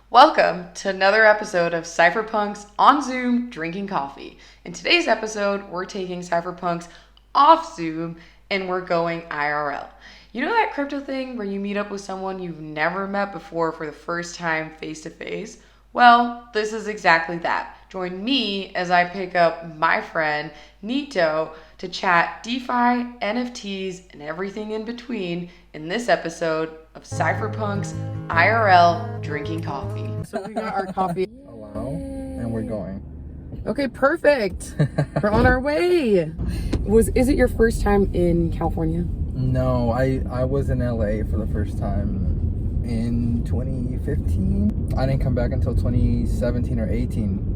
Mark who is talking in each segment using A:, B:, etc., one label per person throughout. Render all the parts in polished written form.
A: Welcome to another episode of Cypherpunks on Zoom drinking coffee. In today's episode, we're taking Cypherpunks off Zoom and we're going IRL. You know that crypto thing where you meet up with someone you've never met before for the first time face to face? Well, this is exactly that. Join me as I pick up my friend Nito to chat DeFi, NFTs, and everything in between in this episode of Cypherpunks IRL drinking coffee. So we got our coffee.
B: Allow, and we're going.
A: Okay, perfect. We're on our way. Is it your first time in California?
B: No, I was in LA for the first time in 2015. I didn't come back until 2017 or 18.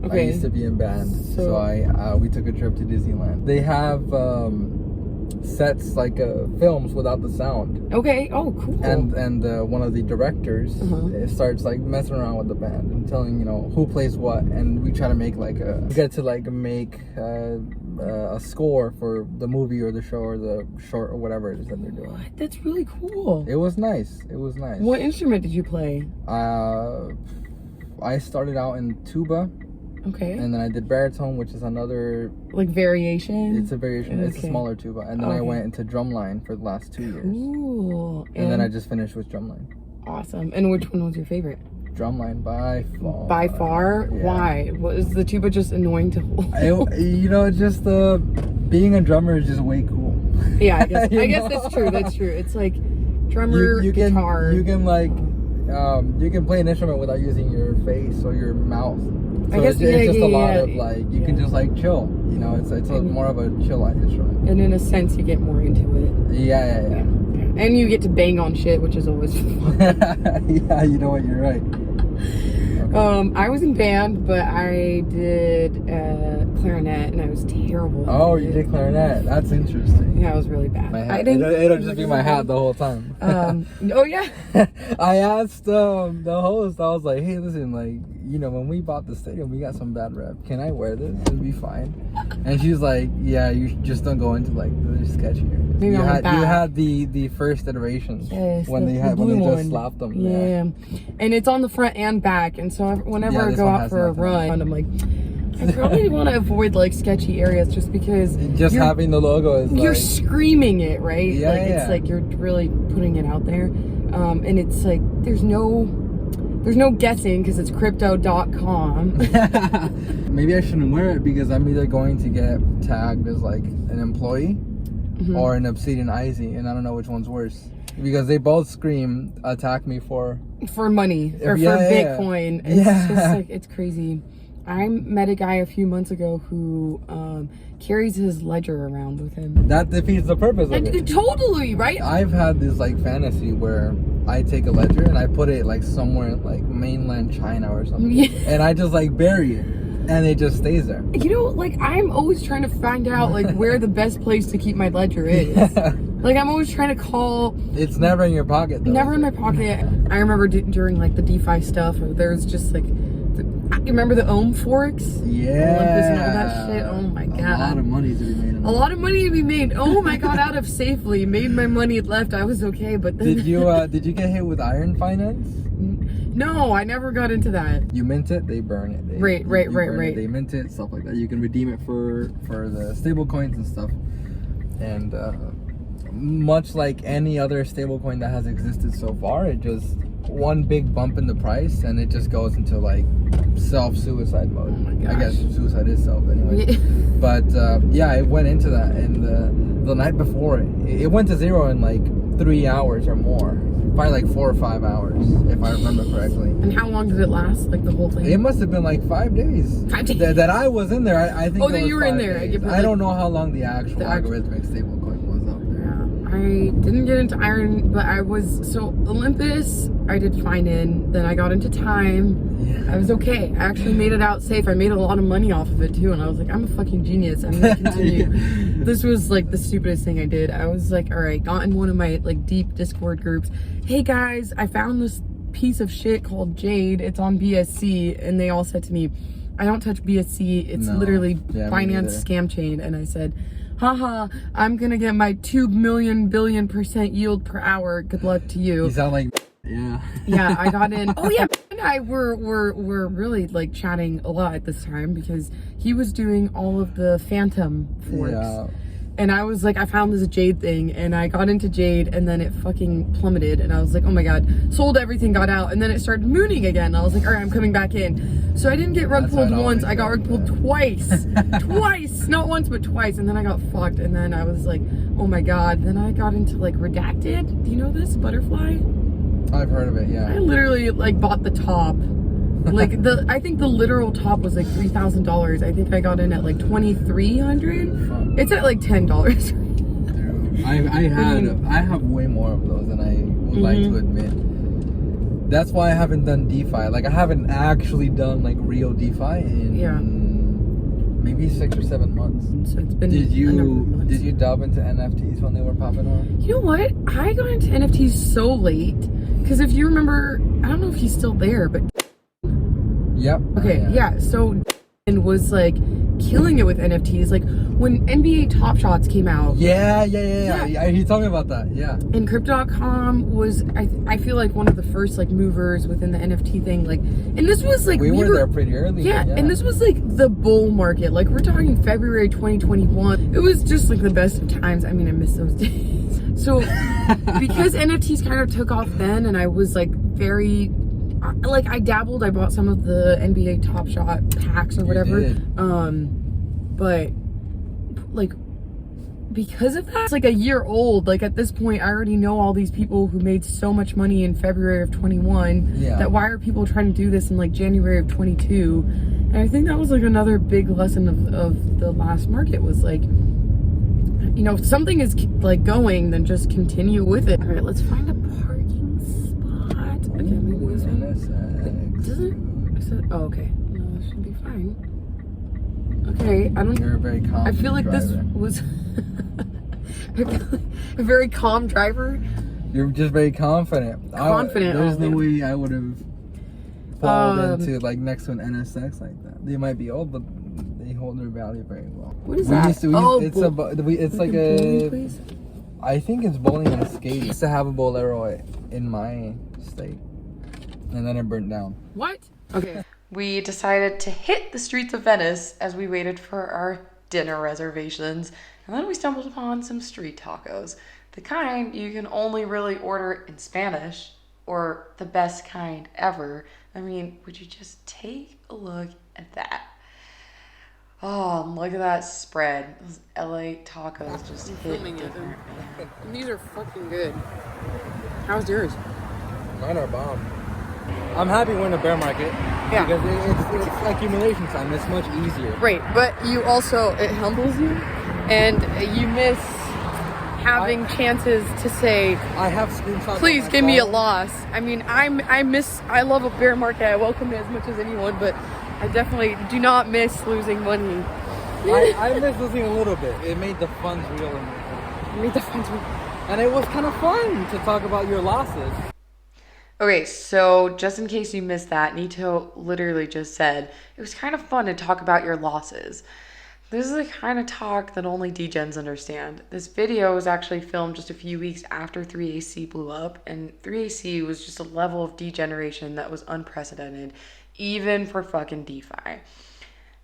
A: Okay.
B: I used to be in band, so we took a trip to Disneyland. They have sets like films without the sound.
A: Okay. Oh, cool.
B: And one of the directors starts like messing around with the band and telling who plays what, and we try to make make a score for the movie or the show or the short or whatever it is that they're doing.
A: What? That's really cool.
B: It was nice.
A: What instrument did you play?
B: I started out in tuba.
A: Okay.
B: And then I did baritone, which is another...
A: Like variation?
B: It's a variation. Okay. It's a smaller tuba. And then I went into drumline for the last 2 years.
A: Cool.
B: And then I just finished with drumline.
A: Awesome. And which one was your favorite?
B: Drumline by far.
A: By far? Yeah. Why? Was the tuba just annoying to hold?
B: Just being a drummer is just way cool.
A: Yeah, I guess that's true. That's true. It's like drummer, guitar.
B: You can play an instrument without using your face or your mouth. So it's just a lot of you can just chill. It's more of a chill instrument.
A: And in a sense, you get more into it.
B: Yeah.
A: And you get to bang on shit, which is always fun.
B: Yeah, you know what? You're right. Okay.
A: I was in band, but I did clarinet, and I was terrible.
B: Oh, you did clarinet? That's interesting.
A: Yeah, I was really bad.
B: It'll just be my hat the whole time.
A: Oh yeah.
B: I asked the host. I was like, "Hey, listen, when we bought the stadium, we got some bad rep. Can I wear this? It'll be fine." And she's like, "Yeah, you just don't go into the sketchy areas. You had the first iterations when they just slapped them.
A: Yeah, and it's on the front and back, and so whenever I go out for a run, I'm like, I probably want to avoid sketchy areas just because
B: having the logo is
A: you're screaming it, right?
B: Yeah,
A: it's like you're really putting it out there, and it's like there's no guessing because it's crypto.com.
B: Maybe I shouldn't wear it because I'm either going to get tagged as an employee or an Obsidian Izzy, and I don't know which one's worse because they both scream attack me for money or for Bitcoin. It's just it's crazy. I met a guy a few months ago who carries his ledger around with him. That defeats the purpose of it. Totally, right? I've had this fantasy where I take a ledger and I put it somewhere in mainland China or something, and I just bury it, and it just stays there. I'm always trying to find out where the best place to keep my ledger is. I'm always trying to call. It's never in your pocket though. Never in my pocket. I remember during the DeFi stuff, there's just you remember the Ohm forks? Yeah. Olympus and all that shit. Oh my god. A lot of money to be made. A lot of money to be made. Oh my god, out of Safely. Made my money, left. I was okay, but then... Did you get hit with iron finance? No, I never got into that. You mint it, they burn it. Right. They mint it, stuff like that. You can redeem it for the stable coins and stuff. And much like any other stable coin that has existed so far, it just one big bump in the price and it just goes into self-suicide mode. Oh my gosh. I guess suicide is self anyway. But it went into that, and the night before it went to zero in 3 hours or more. Probably 4 or 5 hours, if I remember correctly. And how long did it last? The whole thing? It must have been 5 days. 5 days? That I was in there. I think. Oh, that you were in there. I don't know how long the actual algorithmic stablecoin was out there. Yeah. I didn't get into iron, but I was Olympus. I did fine in. Then I got into Time. Yeah. I was okay. I actually made it out safe. I made a lot of money off of it too, and I was like, I'm a fucking genius. I'm gonna continue. This was the stupidest thing I did. I was like, all right, got in one of my deep Discord groups. Hey guys, I found this piece of shit called Jade. It's on BSC, and they all said to me, I don't touch BSC. It's literally finance scam chain. And I said, haha, I'm gonna get my 2 million billion% yield per hour. Good luck to you. You sound like Yeah.
A: Yeah, I got in. Oh yeah, and I were really like chatting a lot at this time because he was doing all of the Phantom forks.
B: Yeah.
A: And I was like, I found this Jade thing, and I got into Jade, and then it fucking plummeted, and I was like, oh my god, sold everything, got out, and then it started mooning again. I was like, all right, I'm coming back in. So I didn't get rug pulled once, I got rug pulled twice. Twice, not once, but twice, and then I got fucked, and then I was like, oh my god. Then I got into like Redacted. Do you know this butterfly?
B: I've heard of it, yeah.
A: I literally like bought the top. Like I think the literal top was like $3,000. I think I got in at like $2,300. It's at like $10.
B: I have way more of those than I would like to admit. That's why I haven't done DeFi. Like I haven't actually done like real DeFi in maybe 6 or 7 months.
A: So it's been
B: did you delve into NFTs when they were popping off?
A: You know what? I got into NFTs so late because if you remember, I don't know if he's still there, but
B: yep.
A: Okay, yeah. So and was like killing it with NFTs. Like when NBA Top Shots came out.
B: Yeah. He told me about that. Yeah.
A: And Crypto.com was I feel like one of the first like movers within the NFT thing. Like, and this was like
B: we were there pretty early.
A: Yeah, and this was like the bull market. Like we're talking February 2021. It was just like the best of times. I mean, I miss those days. So because NFTs kind of took off then, and I was like very. Like I dabbled, I bought some of the NBA Top Shot packs or whatever. But like because of that, it's like a year old. Like at this point, I already know all these people who made so much money in February of 21.
B: Yeah. That
A: why are people trying to do this in like January of 22? And I think that was like another big lesson of the last market was like, you know, if something is like going, then just continue with it. All right, let's find a parking spot. Okay, maybe this one. Oh, okay. No, this should be fine. Okay, I don't.
B: You're a very calm.
A: I feel like
B: driver.
A: this was a very calm driver.
B: You're just very confident. There's no way I would have fallen into like next to an NSX like that. They might be old, but they hold their value very well.
A: What is that?
B: It's like a.
A: Please?
B: I think it's bowling and skating. I used to have a Bolero in my state, and then it burnt down.
A: What? Okay.
C: We decided to hit the streets of Venice as we waited for our dinner reservations, and then we stumbled upon some street tacos. The kind you can only really order in Spanish, or the best kind ever. I mean, would you just take a look at that? Oh, look at that spread. Those LA tacos just hit different.
A: And these are fucking good. How's yours?
B: Mine are bomb. I'm happy we're in a bear market.
A: Yeah.
B: Because it's accumulation time. It's much easier.
A: Right, but you also, it humbles you, and you miss having chances to say,
B: I have screenshots.
A: Please give me a loss. I mean, I love a bear market. I welcome it as much as anyone, but I definitely do not miss losing money.
B: I miss losing a little bit. It made the funds real. And it was kind of fun to talk about your losses.
C: Okay, so just in case you missed that, Nito literally just said, it was kind of fun to talk about your losses. This is the kind of talk that only DEGENS understand. This video was actually filmed just a few weeks after 3AC blew up, and 3AC was just a level of degeneration that was unprecedented, even for fucking DeFi.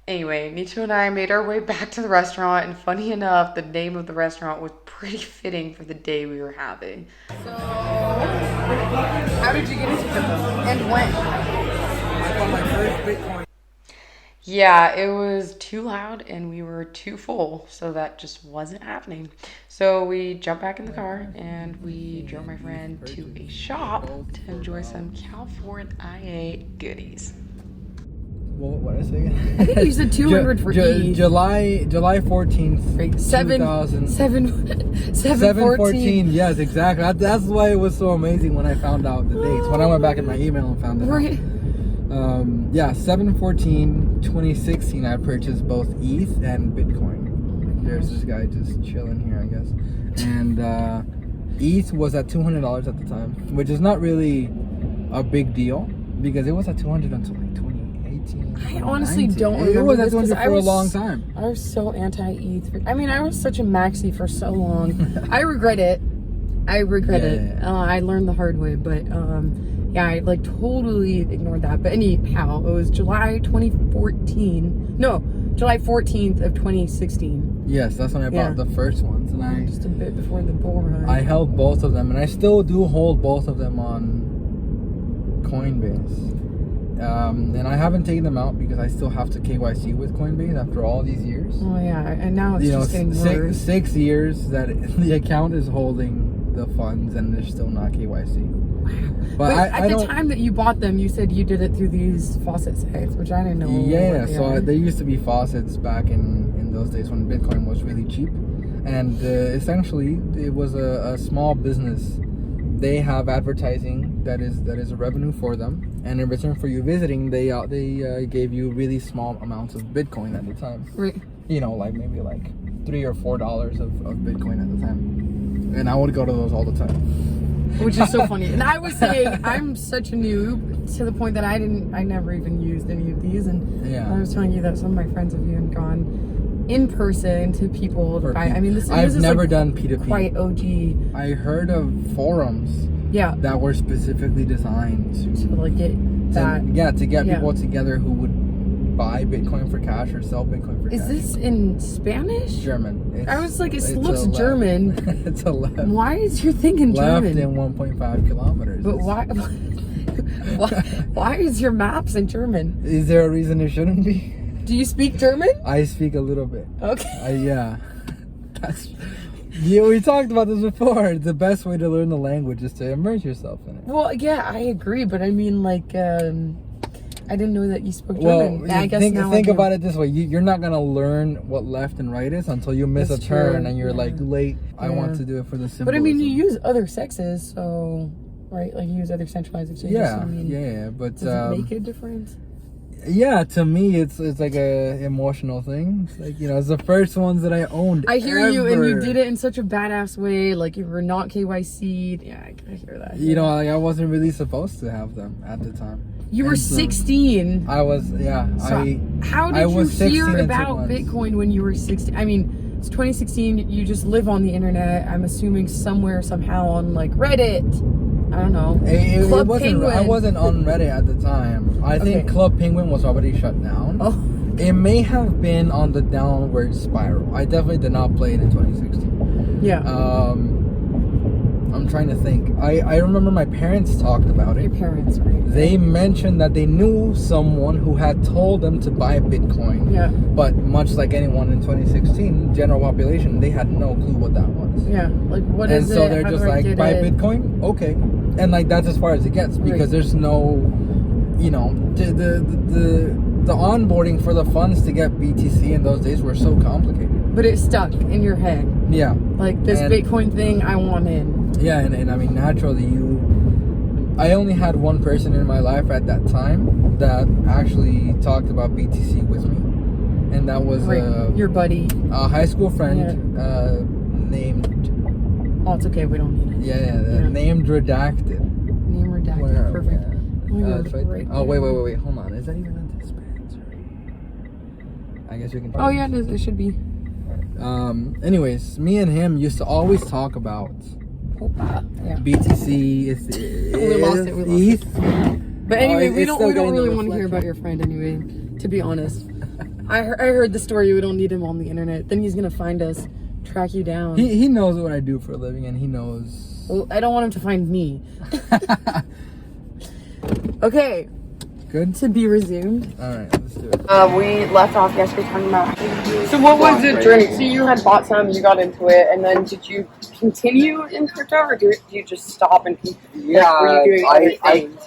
C: Anyway, Nito and I made our way back to the restaurant, and funny enough, the name of the restaurant was pretty fitting for the day we were having.
A: So, how did you get into crypto, and when?
B: I got my first Bitcoin.
C: Yeah, it was too loud and we were too full, so that just wasn't happening. So we jumped back in the car and we drove my friend to a shop to enjoy some California goodies.
B: Well, what did I say again?
A: I think you said 200 for E.
B: July 14th, 7/14. Yes, exactly. That's why it was so amazing when I found out the dates. When I went back in my email and found it
A: right.
B: out. 7/14/2016. I purchased both ETH and Bitcoin. There's this guy just chilling here, I guess. And ETH was at $200 at the time, which is not really a big deal because it was at 200 until like 2018.
A: I honestly don't remember.
B: It was at 200 for a long time.
A: I was so anti-ETH. I mean, I was such a maxi for so long. I regret it.
C: I regret it.
B: Yeah.
C: I learned the hard way, but yeah, I like totally ignored that. But anyhow, it was July 2014. No, July 14th of 2016.
B: Yes, that's when I bought the first ones, and I
C: Just a bit before the bull run.
B: I held both of them, and I still do hold both of them on Coinbase. And I haven't taken them out because I still have to KYC with Coinbase after all these years.
C: Oh yeah, and now it's just getting worse.
B: 6 years that the account is holding the funds, and they're still not KYC.
C: But at the time that you bought them, you said you did it through these faucet sites, which I didn't know.
B: Yeah, so there used to be faucets back in those days when Bitcoin was really cheap, and essentially it was a small business. They have advertising that is a revenue for them, and in return for you visiting, they gave you really small amounts of Bitcoin at the time.
C: Right.
B: Like maybe like $3 or $4 of Bitcoin at the time, and I would go to those all the time.
C: Which is so funny. And I was saying, I'm such a noob to the point that I never even used any of these. And I was telling you that some of my friends have even gone in person to people to buy. I mean,
B: I've never done P2P.
C: Quite OG.
B: I heard of forums.
C: Yeah.
B: That were specifically designed
C: to like get that.
B: To get people together who would buy Bitcoin for cash or sell Bitcoin for cash.
C: Is this in Spanish?
B: German.
C: I was like, it looks German.
B: It's a left.
C: Why is your thing in German?
B: Left in 1.5 kilometers.
C: But why? Why is your maps in German?
B: Is there a reason it shouldn't be?
C: Do you speak German?
B: I speak a little bit.
C: Okay.
B: Yeah. We talked about this before. The best way to learn the language is to immerse yourself in it.
C: Well, yeah, I agree, but I mean, like, I didn't know that you spoke German.
B: Well,
C: I guess
B: think about it this way. You're not going to learn what left and right is until you miss
C: That's
B: a turn
C: true.
B: and you're like, late, I want to do it for the symbolism.
C: But I mean, you use other sexes, so, right? Like, you use other centralized exchanges.
B: Yeah, but...
C: Does it make a difference?
B: Yeah, to me, it's like a emotional thing. It's like, it's the first ones that I owned.
C: I hear you, and you did it in such a badass way. Like, you were not KYC'd. Yeah, I hear that.
B: Like, I wasn't really supposed to have them at the time.
C: You were 16.
B: I was,
C: So how did you hear about Bitcoin when you were 16? I mean, it's 2016. You just live on the internet. I'm assuming somewhere, somehow on like Reddit. I don't know.
B: Club Penguin. I wasn't on Reddit at the time. I think Club Penguin was already shut down.
C: Oh.
B: It may have been on the downward spiral. I definitely did not play it in 2016.
C: Yeah.
B: I'm trying to think. I remember my parents talked about it.
C: Your parents, right?
B: They mentioned that they knew someone who had told them to buy Bitcoin.
C: Yeah.
B: But much like anyone in 2016, general population, they had no clue what that was.
C: Yeah. Like, what is it?
B: And so they're just like, buy Bitcoin? Okay. And like, that's as far as it gets because there's no, the onboarding for the funds to get BTC in those days were so complicated.
C: But it stuck in your head.
B: Yeah.
C: Like, this Bitcoin thing, I want in.
B: Yeah, and I mean, naturally, I only had one person in my life at that time that actually talked about BTC with me. And that was
C: your buddy.
B: A high school friend named...
C: Oh, it's okay, we don't need it.
B: Named Redacted.
C: Name Redacted, perfect.
B: Right. Oh, wait. Hold on. Is that even a dispensary? I guess we can...
C: Oh, yeah, it should be.
B: Anyways, me and him used to always talk about BTC.
C: We lost it. But anyway, we don't really want to hear about your friend anyway, to be honest. I heard the story. We don't need him on the internet. Then he's going to find us, track you down.
B: He knows what I do for a living, and he knows...
C: Well, I don't want him to find me. Okay.
B: Good?
C: To be resumed.
B: Alright, let's do it.
C: We left off yesterday talking about... So what was the journey? So you had bought some, you got into it, and then did you continue in crypto, or did you just stop and were you doing other things?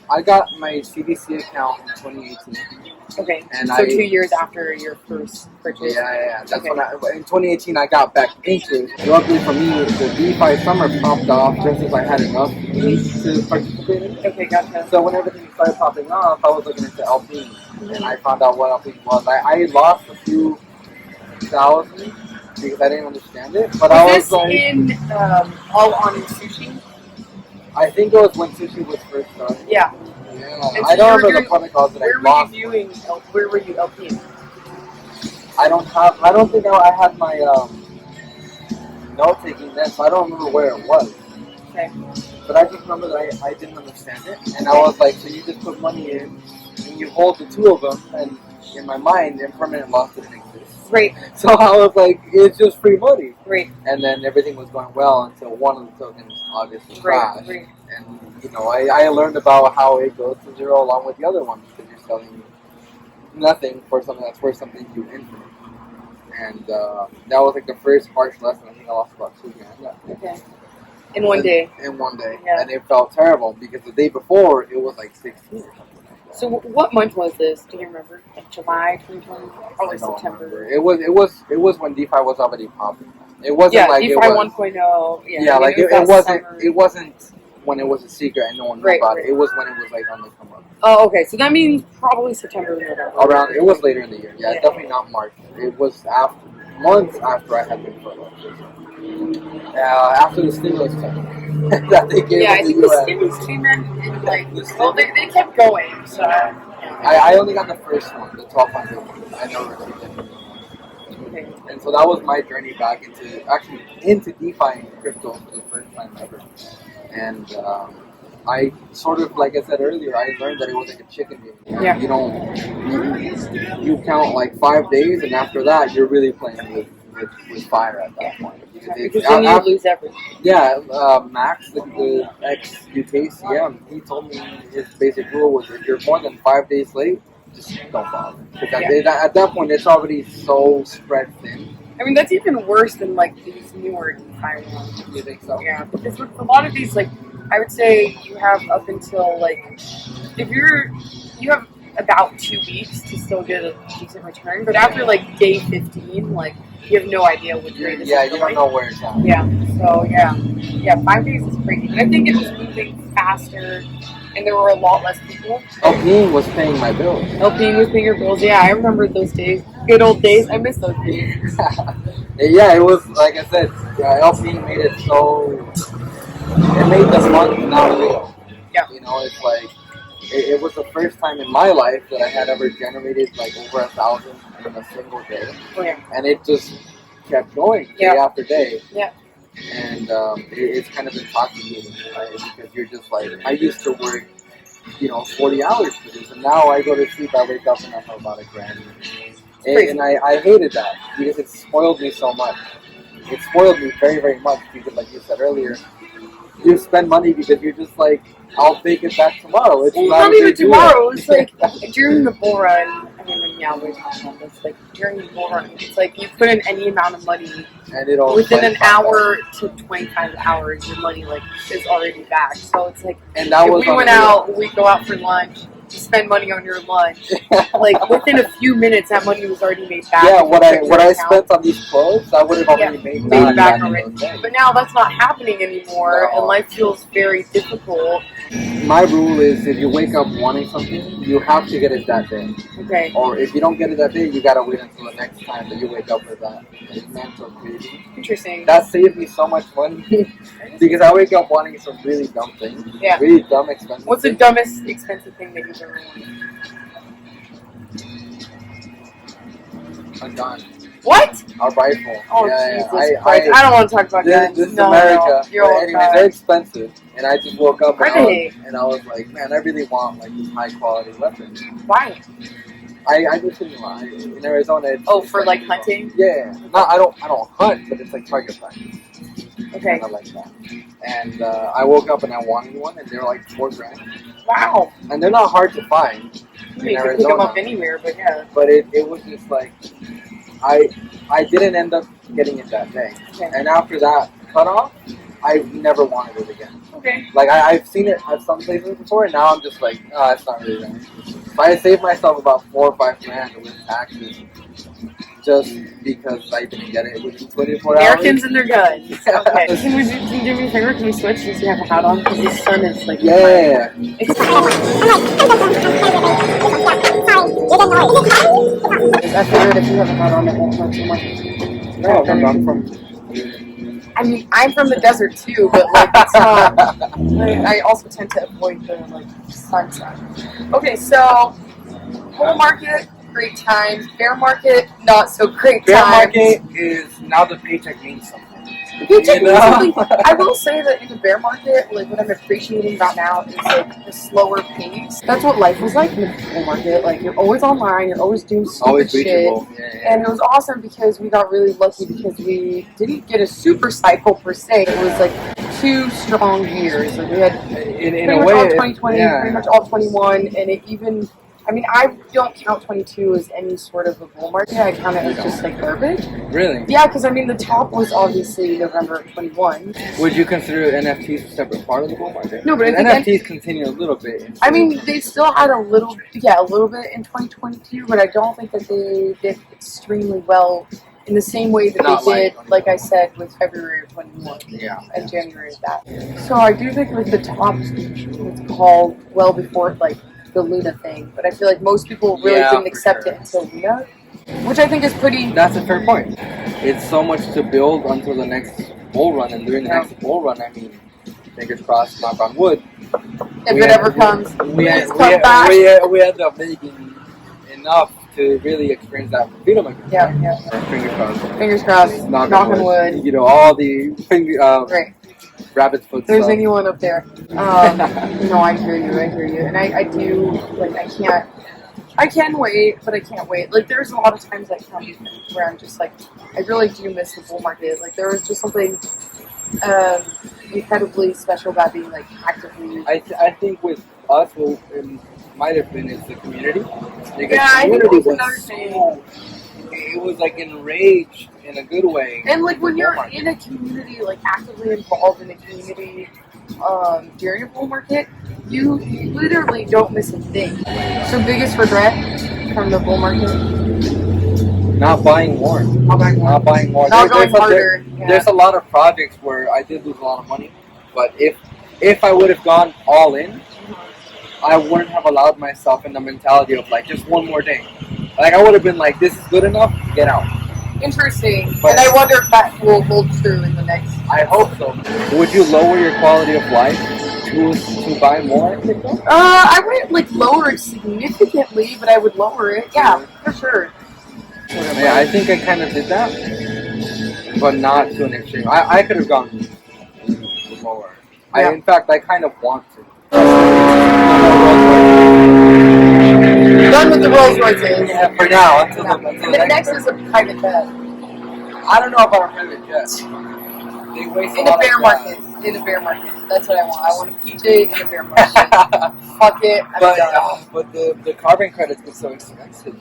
B: I got my CDC account in 2018.
C: Okay,
B: and
C: so 2 years after your first purchase.
B: Yeah. That's when in 2018 I got back into it. Luckily for me, the DeFi summer popped off just as I had enough to participate in it.
C: Okay, gotcha.
B: So when everything started popping off, I was looking into LP, and I found out what LP was. I lost a few thousand because I didn't understand it. But I was like,
C: in all on sushi?
B: I think it was when sushi was first started.
C: Yeah.
B: So I don't remember the protocols that I lost.
C: Where were you LPing?
B: I don't think I had my note taking then, so I don't remember where it was.
C: Okay.
B: But I just remember that I didn't understand it, and I was like, so you just put money in, and you hold the two of them, and in my mind, impermanent loss didn't exist.
C: Right.
B: So I was like, it's just free money.
C: Right.
B: And then everything was going well until one of the tokens obviously crashed.
C: Right.
B: And, you know, I learned about how it goes to zero along with the other ones, because you're selling nothing for something that's worth something to you infinite. And that was like the first harsh lesson. I think I lost about $2,000.
C: Okay. In one day.
B: In one day.
C: Yeah.
B: And it felt terrible because the day before it was like 16 or something.
C: So what month was this? Do you remember? Like July 2020? Probably
B: I don't
C: September.
B: remember. It was when DeFi was already popping. It wasn't like
C: DeFi
B: it was
C: 1.0.
B: Yeah, like it wasn't when it was a secret and no one knew about it. It was when it was like on the come up.
C: Oh, okay. So that means probably September, November.
B: Around it was later in the year. Yeah, definitely not March. It was months after I had been furloughed. After the stimulus check that they gave
C: I
B: the
C: think
B: US.
C: the stimulus came in and like, well, they kept going, so.
B: I only got the first one, the 1,200 one. I never received it.
C: Okay.
B: And so that was my journey back into DeFi and crypto for the first time ever. And I sort of, like I said earlier, I learned that it was like a chicken game.
C: Yeah.
B: You you count like 5 days, and after that, you're really playing with fire at that point.
C: Because then you lose everything.
B: Yeah, Max, the ex-UKCM, he told me his basic rule was if you're more than 5 days late, just don't bother. Because at that point, it's already so spread thin.
C: I mean, that's even worse than like these newer DeFi ones.
B: You think so?
C: Yeah, because with a lot of these, like, I would say you have up until like, if you have about 2 weeks to still get a decent return, but after like day 15, like, you have no idea which way this is going.
B: You don't know where it's at.
C: Yeah, so yeah, 5 days is crazy. And I think it was moving faster, and there were a lot less people.
B: LPing was paying my bills.
C: LPing was paying your bills. Yeah, I remember those days. Good old days. I miss those days.
B: Yeah, it was, like I said, LPing made it so, it made the money not real.
C: Yeah.
B: You know, it's like, it was the first time in my life that I had ever generated like over 1,000 in a single day.
C: Oh, yeah.
B: And it just kept going day after day.
C: Yeah.
B: And it's kind of intoxicating, right? Because you're just like, I used to work, 40 hours for this, and now I go to sleep, I wake up and I have about $1,000. And I hated that because it spoiled me so much. It spoiled me very, very much because, like you said earlier, you spend money because you're just like, I'll take it back tomorrow. It's
C: not even tomorrow. It's like during the bull run. I mean, yeah, we're talking about this. Like during the bull run, it's like you put in any amount of money,
B: and it all
C: within an hour to 25 hours, your money like is already back. So it's like,
B: and that
C: if we went out, we go out for lunch. You spend money on your lunch. Like within a few minutes, that money was already made back.
B: Yeah, what I spent on these clothes, I would have already made back
C: already. But now that's not happening anymore, and life feels very difficult.
B: My rule is if you wake up wanting something, you have to get it that day.
C: Okay.
B: Or if you don't get it that day, you gotta wait until the next time that you wake up with that. It's mental crazy.
C: Interesting.
B: That saved me so much money because I wake up wanting some really dumb things.
C: Yeah.
B: Really dumb, expensive.
C: What's the dumbest expensive thing that you've ever wanted?
B: A gun.
C: What?
B: A rifle.
C: Oh, Jesus Christ. I don't want to talk about guns.
B: This is America.
C: No.
B: Anyways, they're expensive. And I just woke up
C: and
B: I was like, man, I really want like this high quality weapon.
C: Why?
B: I just didn't want in Arizona.
C: For like hunting?
B: Yeah. No, I don't hunt, but it's like target practice.
C: Okay.
B: I like that. And I woke up and I wanted one, and they're like $4,000.
C: Wow.
B: And they're not hard to find.
C: You can pick them up anywhere, but yeah.
B: But it was just like, I didn't end up getting it that day.
C: Okay.
B: And after that cutoff, I never wanted it again.
C: Okay.
B: Like I've seen it at some places before, and now I'm just like, oh, it's not really there. If I saved myself about $4,000 or $5,000 with taxes, just because I didn't get it within 24 hours.
C: Americans and their guns. Okay. Can you do me a favor? Can we switch since you have a hat on? Because the sun is like.
B: Yeah.
C: I figured if you have a hat on, it won't hurt too much.
B: No, I'm from.
C: I mean, I'm from the desert too, but like it's not. I also tend to avoid the like sunshine. Okay, so bull market, great times. Bear market, not so great times.
B: Bear market is now the paycheck means something.
C: Which
B: You know?
C: I will say that in the bear market, like what I'm appreciating about now is like the slower pace. That's what life was like in the bull market. Like you're always online, you're always doing stupid
B: Always
C: shit.
B: reachable. Yeah.
C: And it was awesome because we got really lucky because we didn't get a super cycle per se. It was like 2 strong years. Like we had
B: In
C: pretty
B: a
C: much
B: way,
C: all 2020,
B: yeah.
C: pretty much all 21, and it even. I mean, I don't count 22 as any sort of a bull market. I count it as just like garbage.
B: Really?
C: Yeah, because I mean, the top was obviously November of 21.
B: Would you consider NFTs a separate part of the bull market?
C: No, but I think
B: NFTs continue a little bit.
C: I mean, they still had a little bit in 2022, but I don't think that they did extremely well in the same way that
B: Not
C: they did, like I said, with February of 21 and January of that. So I do think like the top was called well before like the Luna thing, but I feel like most people really didn't accept it until Luna, which I think is pretty.
B: That's a fair point. It's so much to build until the next bull run, and during the next bull run, I mean, fingers crossed, knock on wood.
C: If it ever comes,
B: we end up making enough to really experience that freedom again.
C: Yeah.
B: So fingers crossed.
C: Fingers crossed. Knock on wood.
B: You know, all the
C: right.
B: rabbit's foot.
C: There's anyone up there. No, I hear you. And I do, like, I can wait, but I can't wait. Like, there's a lot of times that come where I'm just like, I really do miss the bull market. Like, there was just something incredibly special about being, like, actively.
B: I think with us, it might have been it's the community.
C: I think it was another thing.
B: It was like enraged in a good way.
C: And like when you're in a community, like actively involved in a community during a bull market, you literally don't miss a thing. So biggest regret from the bull market?
B: Not buying more. Not buying more.
C: Not going harder.
B: There's a lot of projects where I did lose a lot of money, but if I would have gone all in, I wouldn't have allowed myself in the mentality of like just one more day. Like I would have been like, this is good enough, get out.
C: Interesting. But, and I wonder if that will hold true in the next.
B: I hope so. Would you lower your quality of life to buy more?
C: I wouldn't like lower it significantly, but I would lower it. Yeah, for sure.
B: Yeah, I think I kind of did that, but not to an extreme. I could have gone lower.
C: Yeah.
B: In fact, I kind of want to.
C: Done with the Rolls Royces.
B: Yeah, for now. Until
C: the next is a private jet.
B: I don't know about a private jet. They waste
C: in a bear market. In a bear market. That's what I want. I want a PJ in a bear market. Fuck it.
B: But the carbon credits get so expensive.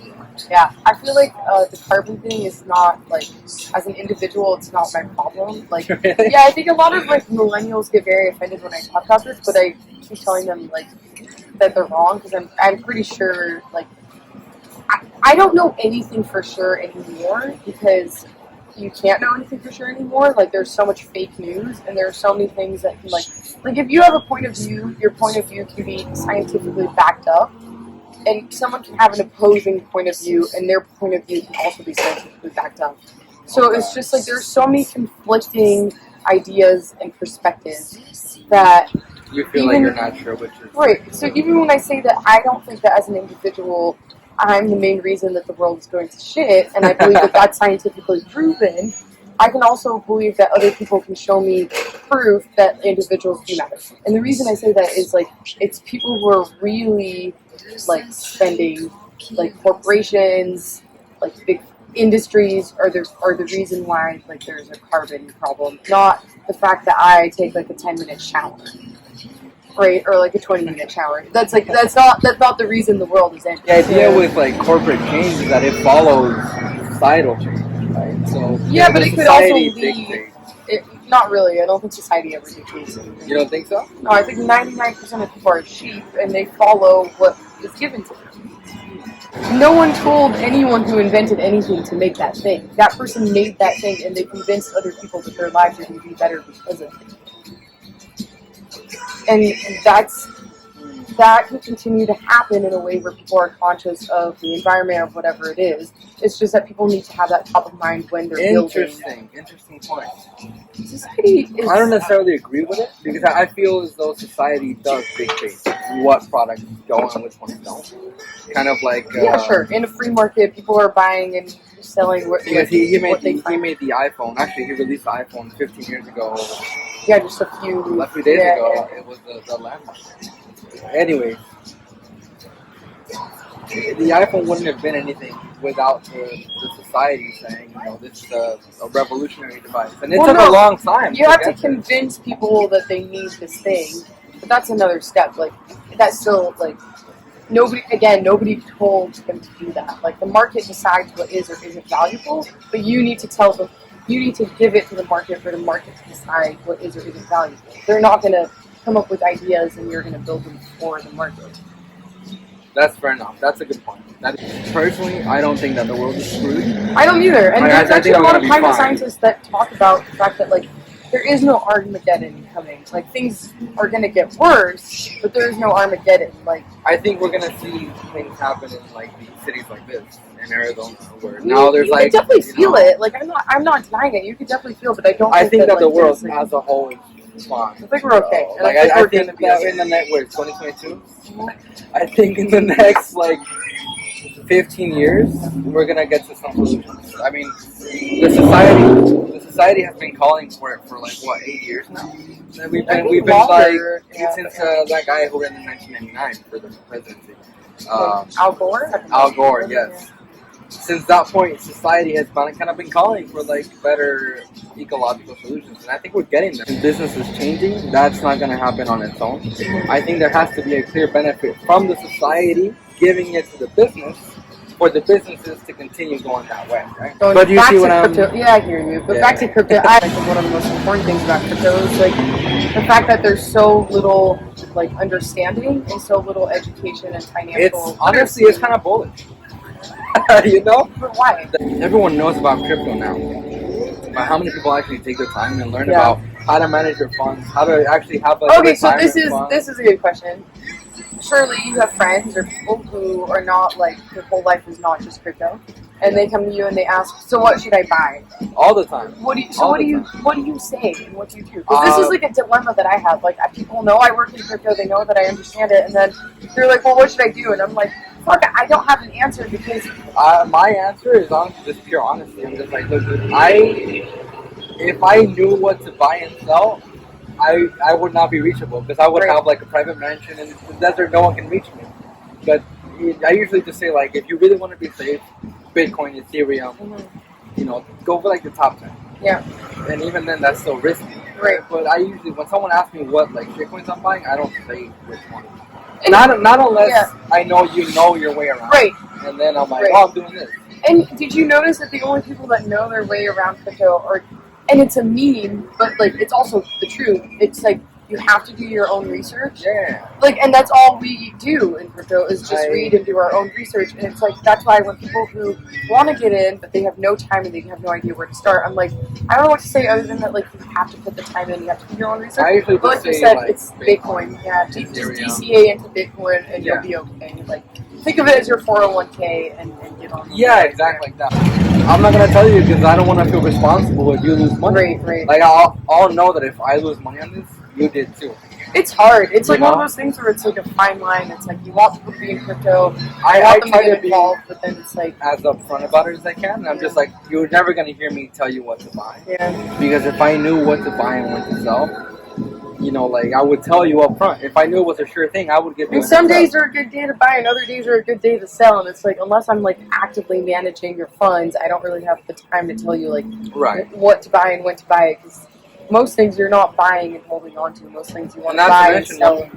C: Yeah, I feel like the carbon thing is not like as an individual, it's not my problem. Like,
B: really?
C: Yeah, I think a lot of like millennials get very offended when I talk about this, but I keep telling them like that they're wrong because I'm pretty sure like I don't know anything for sure anymore because you can't know anything for sure anymore. Like there's so much fake news and there are so many things that can like if you have a point of view, your point of view can be scientifically backed up. And someone can have an opposing point of view, and their point of view can also be scientifically backed up. So it's just like there's so many conflicting ideas and perspectives that
B: you feel like you're not sure which is
C: right. So even when I say that I don't think that as an individual I'm the main reason that the world is going to shit, and I believe that that's scientifically proven, I can also believe that other people can show me proof that individuals do matter. And the reason I say that is like it's people who are really like spending, like corporations, like big industries are the reason why like there's a carbon problem, not the fact that I take like a 10-minute shower, right, or like a 20-minute shower. That's not the reason the world is ending.
B: The idea with like corporate change is that it follows societal change, right? So
C: yeah, but it could also lead. Not really. I don't think society ever dictates anything.
B: You don't think so?
C: No, I think 99% of people are sheep and they follow what is given to them. No one told anyone who invented anything to make that thing. That person made that thing and they convinced other people that their lives are going to be better because of it. And that can continue to happen in a way where people are conscious of the environment, of whatever it is. It's just that people need to have that top of mind when they're building.
B: Interesting point.
C: I
B: don't necessarily agree with it because I feel as though society does dictate what products go and which ones don't. Kind of like
C: yeah, sure. In a free market, people are buying and
D: selling what,
B: Because he
D: what they
B: made
D: find.
B: the iPhone. Actually, he released the iPhone 15 years ago.
D: Yeah, just a few
B: Days
D: yeah,
B: ago.
D: yeah.
B: It was the landmark. Anyway, the iPhone wouldn't have been anything without the society saying, you know, this is a revolutionary device. And it took a long time.
D: You have to convince people that they need this thing, but that's another step. Like, that's still, like, nobody told them to do that. Like, the market decides what is or isn't valuable, but you need to tell them, you need to give it to the market for the market to decide what is or isn't valuable. They're not going to come up with ideas and you're going to build them for the market.
B: That's fair enough. That's a good point. Personally, I don't think that the world is screwed.
D: I don't either. And
B: Like,
D: there's
B: I
D: actually
B: think
D: a lot of
B: we're gonna be
D: climate
B: fine.
D: scientists that talk about the fact that, like, there is no Armageddon coming. Like, things are going to get worse, but there is no Armageddon. Like,
B: I think we're gonna see things happen in like the cities like this in Arizona, where now there's
D: you
B: like
D: could definitely
B: you
D: feel
B: know,
D: it. Like, I'm not denying it. You could definitely feel it, but I don't.
B: I think that
D: like,
B: the world
D: there's, like,
B: as a whole is fine.
D: I think we're okay. And
B: Like
D: I think
B: I
D: we're
B: think
D: gonna be
B: that
D: okay.
B: in the next 2022. I think in the next like 15 years we're gonna get to some solutions. I mean, the society has been calling for it for like what 8 years now. And we've been
D: longer,
B: like
D: yeah,
B: since that guy who ran in 1999 for the presidency.
D: Al Gore.
B: Al Gore, yes. Since that point, society has kind of been calling for like better ecological solutions, and I think we're getting there. Business is changing. That's not going to happen on its own. I think there has to be a clear benefit from the society giving it to the business for the businesses to continue going that way, right?
D: But you see what I'm... Yeah, I hear you. But back to crypto, I think one of the most important things about crypto is like the fact that there's so little like understanding and so little education and financial.
B: Honestly, it's kind of bullish. You know?
D: But why?
B: Everyone knows about crypto now. But how many people actually take the time and learn about how to manage your funds, how to actually have like
D: okay, so this is a good question. Surely you have friends or people who are not like their whole life is not just crypto, and they come to you and they ask, so what should I buy?
B: All the time.
D: What do you say and what do you do? Because this is like a dilemma that I have. Like, people know I work in crypto, they know that I understand it, and then they're like, well, what should I do? And I'm like, fuck, I don't have an answer because
B: my answer is just pure honesty. I'm just like, look, if I knew what to buy and sell, I would not be reachable because I would have like a private mansion in the desert. No one can reach me. But I usually just say like, if you really want to be safe, Bitcoin, Ethereum, you know, go for like the top 10.
D: Yeah.
B: And even then, that's still risky.
D: Right.
B: But I usually, when someone asks me what like Bitcoins I'm buying, I don't say which one. Not unless I know you know your way around.
D: Right.
B: And then I'm like, oh, I'm doing this.
D: And did you notice that the only people that know their way around crypto are, and it's a meme, but like it's also the truth. It's like you have to do your own research.
B: Yeah.
D: Like, and that's all we do in crypto is just read and do our own research. And it's like that's why when people who want to get in but they have no time and they have no idea where to start, I'm like, I don't know what to say other than that. Like, you have to put the time in. You have to do your own research.
B: I usually
D: but
B: just
D: like you
B: say,
D: said,
B: like,
D: it's Bitcoin. Yeah, just DCA into Bitcoin and you'll be okay. Like, think of it as your 401k and get on.
B: Yeah, exactly like that. I'm not gonna tell you because I don't want to feel responsible if you lose money.
D: Right.
B: Like I'll know that if I lose money on this, you did too.
D: It's hard. It's like one of those things where it's like a fine line. It's like you want people to be in crypto. I want them to get involved, but then it's like
B: as upfront about it as I can. And I'm just like, you're never gonna hear me tell you what to buy.
D: Yeah.
B: Because if I knew what to buy and when to sell, you know, like I would tell you up front. If I knew it was a sure thing, I would give you.
D: And some days are a good day to buy, and other days are a good day to sell. And it's like, unless I'm like actively managing your funds, I don't really have the time to tell you like what to buy and when to buy it. Because most things you're not buying and holding on to. Most things you want to buy and sell.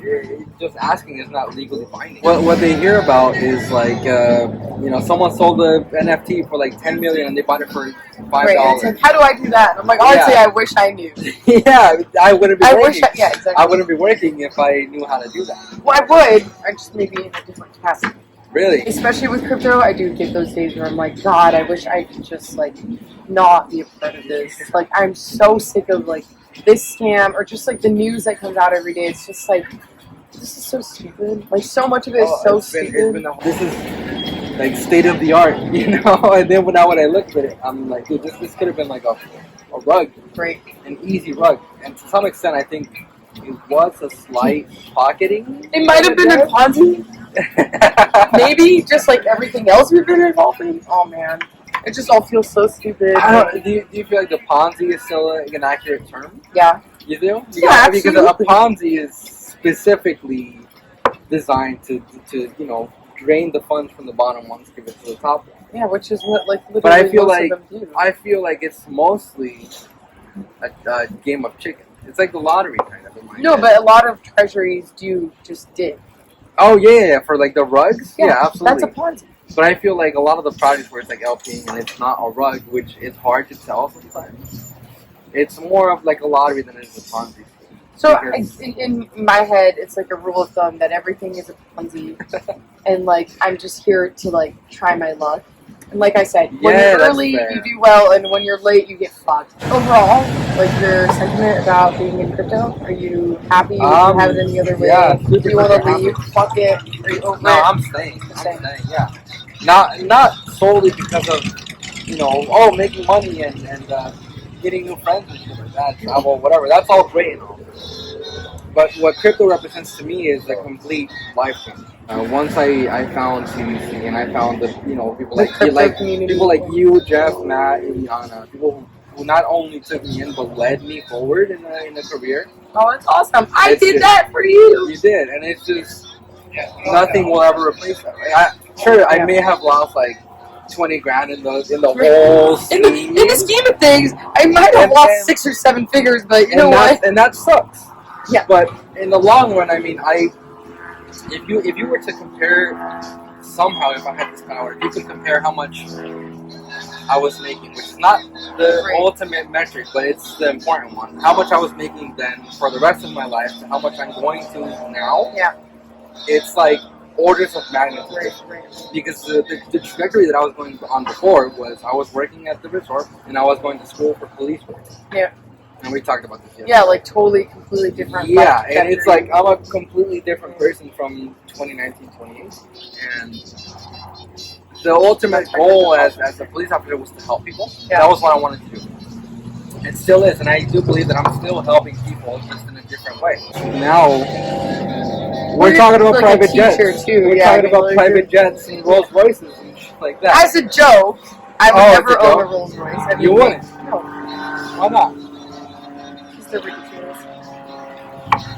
B: Just asking is not legally binding. What they hear about is like, you know, someone sold the NFT for like 10 million and they bought it for $5.
D: Right. It's like, how do I do that? And I'm like, honestly, I wish I knew.
B: Yeah, I wouldn't be working.
D: Exactly.
B: I wouldn't be working if I knew how to do that.
D: Well, I would. I just maybe in a different capacity.
B: Really?
D: Especially with crypto, I do get those days where I'm like, God, I wish I could just like not be a part of this. Like, I'm so sick of like this scam or just like the news that comes out every day. It's just like, this is so stupid. Like, so much of it is so stupid.
B: This is like state of the art, you know. And then now when I look at it, I'm like, dude, this could have been like a rug,
D: right?
B: An easy rug. And to some extent, I think it was a slight pocketing.
D: It might have been a Ponzi. Maybe just like everything else we've been involved in. Oh man. It just all feels so stupid.
B: I don't. Do you feel like the Ponzi is still an accurate term?
D: Yeah.
B: You do?
D: Yeah,
B: Because
D: absolutely.
B: a Ponzi is specifically designed to drain the funds from the bottom ones, give it to the top one.
D: Yeah, which is what literally
B: But I feel
D: most
B: like
D: of them do.
B: I feel like it's mostly a game of chicken. It's like the lottery kind of. In my
D: No,
B: head.
D: but a lot of treasuries do just dip.
B: Oh yeah, for like the rugs. Yeah, absolutely.
D: That's a Ponzi.
B: But I feel like a lot of the projects where it's like LPing and it's not a rug, which is hard to tell sometimes. It's more of like a lottery than it is a Ponzi.
D: So in my head, it's like a rule of thumb that everything is a Ponzi, and like I'm just here to like try my luck. And like I said, when
B: Yeah,
D: you're
B: that's
D: early,
B: fair.
D: you do well, and when you're late, you get fucked. Overall, like your sentiment about being in crypto, are you happy? Do you have it any other way?
B: Yeah,
D: Do you want to leave? Fuck it. Are you over
B: No,
D: it?
B: I'm staying. Yeah. Not solely because of making money and getting new friends and shit like that, travel, whatever. That's all great and all. But what crypto represents to me is a complete life change. Once I found CDC and I found the people like people like you, Jeff, Matt, and Yana, people who not only took me in but led me forward in a career.
D: Oh, that's awesome! I
B: It's
D: did
B: just-
D: that for you.
B: You did, and it's just nothing will ever replace that. Right? I may have lost like 20 grand in the whole scene.
D: In the scheme of things, I might have lost 6 or 7 figures, but you know what?
B: And that sucks.
D: Yeah.
B: But in the long run, I mean, if you were to compare somehow, if I had this power, if you could compare how much I was making, which is not the ultimate metric, but it's the important one. How much I was making then for the rest of my life to how much I'm going to now.
D: Yeah.
B: It's like orders of magnitude. Because the trajectory that I was going on before was I was working at the resort and I was going to school for police work.
D: Yeah.
B: And we talked about this.
D: Yeah, like totally, completely different.
B: Yeah, and it's like I'm a completely different person from 2019, 2018. And the ultimate goal as a police officer was to help people.
D: Yeah.
B: That was what I wanted to do. It still is, and I do believe that I'm still helping people just in a different way. Now, we're talking about
D: like
B: private
D: a teacher
B: jets.
D: too.
B: We're talking about private jets and Rolls Royces and shit like that.
D: As a joke, I would
B: Oh,
D: never
B: as a
D: own a
B: joke?
D: Rolls Royce. I mean,
B: You wouldn't?
D: No.
B: Why not?
D: Because they're ridiculous.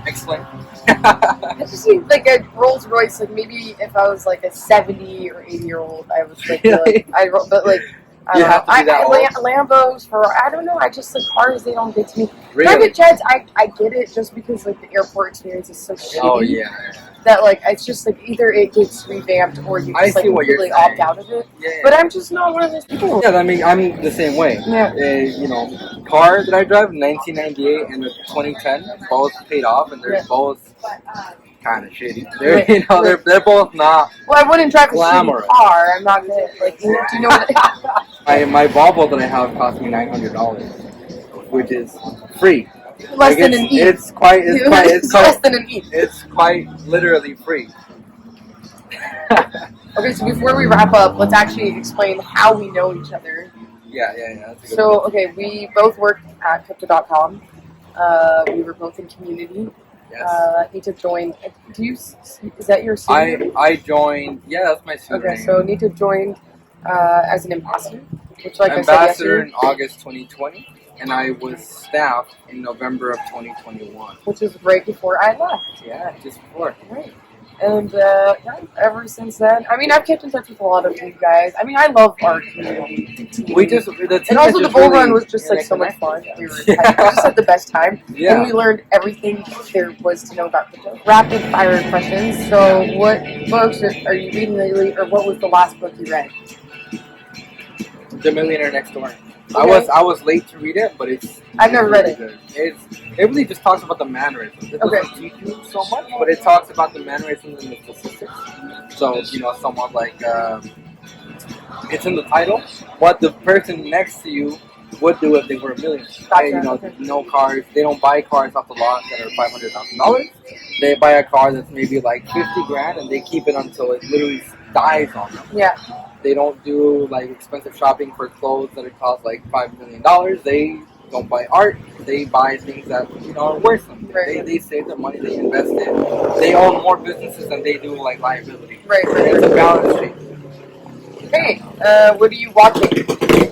B: Explain.
D: I just think like a Rolls Royce, like maybe if I was like a 70 or 80-year-old, I would like,
B: Really?
D: but like I
B: You
D: don't
B: have
D: know.
B: to be that old?
D: Lambos for I don't know. I just like cars. They don't get to me.
B: Really?
D: Private jets, I get it just because like the airport experience is so shitty.
B: Oh yeah.
D: That like it's just like either it gets revamped or you
B: I
D: just like
B: see what you're
D: completely
B: saying.
D: opt out of it.
B: Yeah.
D: But I'm just not one of those people.
B: Yeah, I mean, I'm the same way.
D: Yeah.
B: Car that I drive, 1998 and the 2010, both paid off, and they're both kind of shitty. They're they're both not.
D: Well, I wouldn't drive a
B: Glamorous.
D: shitty car. I'm not gonna like. Do you know what?
B: My Volvo that I have cost me $900, which is free.
D: Less than an E.
B: It's
D: less than an E.
B: It's quite literally free.
D: Okay, so before we wrap up, let's actually explain how we know each other.
B: Yeah. That's a good
D: So, okay, we both work at Crypto.com. We were both in community.
B: Yes.
D: Need to join. Is that your pseudonym?
B: I joined. Yeah, that's my pseudonym.
D: Okay, so need to join as an ambassador, which, like
B: Ambassador
D: I said yesterday,
B: in August 2020, and I was staff in November of 2021.
D: which was right before I left.
B: Yeah, just before.
D: Right. And ever since then, I mean, I've kept in touch with a lot of you guys. I mean, I love our community.
B: We just the team
D: And also,
B: is
D: the
B: just
D: bull
B: really
D: run was just like so much fun. We were
B: Yeah.
D: just had the best time,
B: Yeah.
D: and we learned everything there was to know about crypto. Rapid fire questions. So, what books are you reading lately, or what was the last book you read?
B: The Millionaire Next Door.
D: Okay.
B: I was late to read it, but
D: I've never read it.
B: good. It really just talks about the mannerisms. It doesn't
D: Okay.
B: teach you so much, but it talks about the mannerisms and the statistics. So somewhat like it's in the title, what the person next to you would do if they were a millionaire.
D: Gotcha.
B: Okay, no cars. They don't buy cars off the lot that are $500,000. They buy a car that's maybe like 50 grand, and they keep it until it literally dies on them.
D: Yeah.
B: They don't do like expensive shopping for clothes that cost like $5 million. They don't buy art. They buy things that are worth something.
D: Right.
B: They save their money. They invest it. They own more businesses than they do like liability.
D: Right.
B: It's a balance sheet.
D: Hey, What are you watching?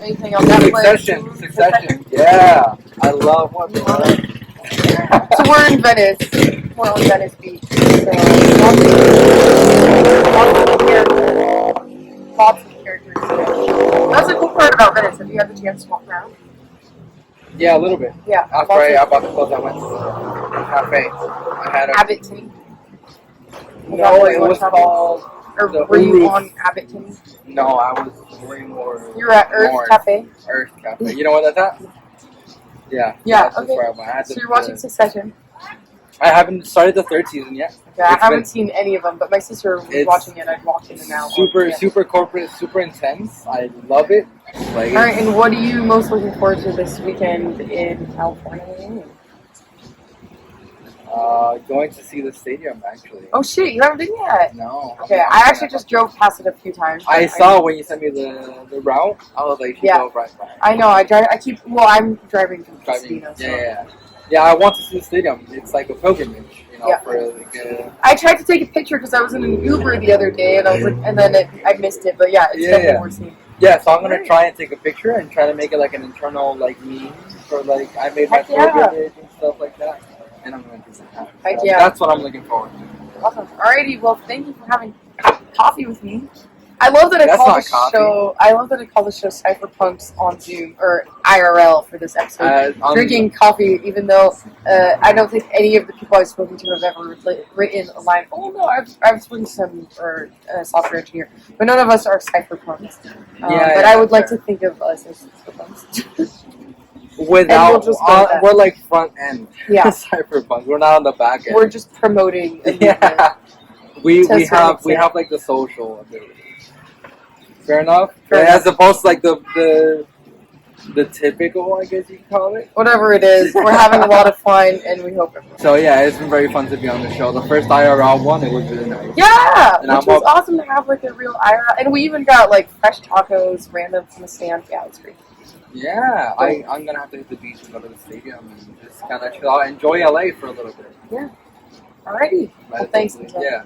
D: Anything on Netflix?
B: Succession. Yeah, I love watching that.
D: So we're in Venice. We're on Venice Beach. So lots of characters. That's a cool part about Venice. Have you had the chance to walk around?
B: Yeah, a little bit.
D: Yeah.
B: After I bought the clothes, I went to the cafe. I had a
D: Abbottton.
B: no, it was called.
D: Or
B: the
D: were you
B: Urus.
D: on Abbottton?
B: No, I was way more.
D: You were at Earth
B: North.
D: Cafe.
B: Earth Cafe. You know what that's at? Yeah.
D: Yeah.
B: That's
D: Okay.
B: where I went. I had
D: So you're watching Succession.
B: I haven't started the third season yet.
D: Yeah, I
B: It's
D: haven't
B: been
D: seen any of them, but my sister was
B: It's
D: watching it. I'd walked in and out.
B: super corporate, super intense. I love it. Like,
D: All right, and what are you most looking forward to this weekend in California?
B: going to see the stadium actually.
D: Oh shit, you haven't been yet.
B: No.
D: Okay, I actually just drove past it a few times.
B: I saw when you sent me the route. I was like,
D: Yeah.
B: go right by.
D: I know. I drive. I keep. Well, I'm driving from
B: Driving.
D: Pasadena. So.
B: Yeah. I want to see the stadium. It's like a pilgrimage,
D: Yeah.
B: for like a.
D: I tried to take a picture because I was in an Uber the other day, and I was like, and then I missed it. But yeah, it's definitely worth seeing.
B: Yeah, so I'm gonna try and take a picture and try to make it like an internal like meme for like I made my
D: Heck yeah.
B: pilgrimage and stuff like that. And I'm gonna do that.
D: Heck
B: So
D: yeah.
B: That's what I'm looking forward to.
D: Awesome. Alrighty, well, thank you for having coffee with me. I love that I
B: That's
D: call
B: not
D: the
B: coffee.
D: show. I love that I call the show Cypherpunks on Zoom or IRL for this episode. Drinking coffee, even though I don't think any of the people I've spoken to have ever written a line. Oh no, I've spoken to some or a software engineer, but none of us are Cypherpunks. But I would like to think of us as Cypherpunks.
B: Without,
D: we'll just go with that.
B: we're like front end.
D: Yeah.
B: Cypherpunks. We're not on the back end.
D: We're just promoting. A movement.
B: Yeah. We
D: To a certain
B: have
D: extent.
B: like the social ability. Fair enough.
D: Fair
B: As opposed to like the typical, I guess you could call it.
D: Whatever it is, we're having a lot of fun, and we hope everyone.
B: So yeah, it's been very fun to be on the show. The first IRL one, it was really nice.
D: Yeah,
B: And
D: which was awesome to have like a real IRL, and we even got like fresh tacos, random from the stand. Yeah, it's great.
B: Yeah, I'm gonna have to hit the beach and go to the stadium and just kind of chill out, enjoy LA for a little bit.
D: Alrighty, well, thanks.
B: Yeah.